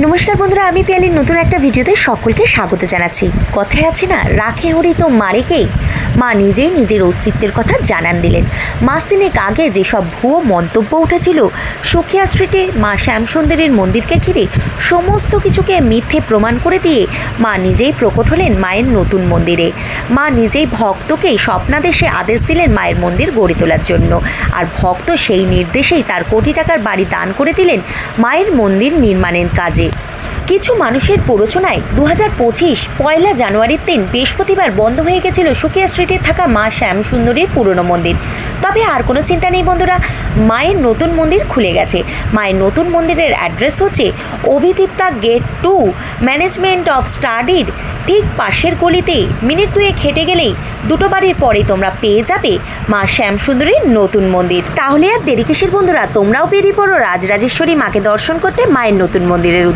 নমস্কার বন্ধুরা, আমি পিয়ালির নতুন একটা ভিডিওতে সকলকে স্বাগত জানাচ্ছি। কথায় আছে না, রাখে হরি তো মারেকে। মা নিজেই নিজের অস্তিত্বের কথা জানান দিলেন। মাস তিনেক আগে যেসব ভুয়ো মন্তব্য উঠেছিল সুখিয়া স্ট্রিটে মা শ্যামসুন্দরীর মন্দিরকে ঘিরে, সমস্ত কিছুকে মিথ্যে প্রমাণ করে দিয়ে মা নিজেই প্রকট হলেন মায়ের নতুন মন্দিরে। মা নিজেই ভক্তকে স্বপ্নাদেশে আদেশ দিলেন মায়ের মন্দির গড়ে তোলার জন্য, আর ভক্ত সেই নির্দেশেই তার কোটি টাকার বাড়ি দান করে দিলেন মায়ের মন্দির নির্মাণের কাজে। কিছু মানুষের প্ররোচনায় 2025 পয়লা জানুয়ারির দিন বৃহস্পতিবার বন্ধ হয়ে গেছিল সুখিয়া স্ট্রিটে থাকা মা শ্যামসুন্দরীর পুরনো মন্দির। তবে আর কোনো চিন্তা নেই বন্ধুরা, মায়ের নতুন মন্দির খুলে গেছে। মায়ের নতুন মন্দিরের অ্যাড্রেস হচ্ছে অভিদীপ্তা গেট 2, ম্যানেজমেন্ট অফ স্টাডির ঠিক পাশের গলিতে। মিনিট দুয়েক হেঁটে গেলেই দুটো বাড়ির পরে তোমরা পেয়ে যাবে মা শ্যামসুন্দরীর নতুন মন্দির। তাহলে আর দেরি কিসের বন্ধুরা, তোমরাও বেরিয়ে পড়ো রাজরাজেশ্বরী মাকে দর্শন করতে মায়ের নতুন মন্দিরের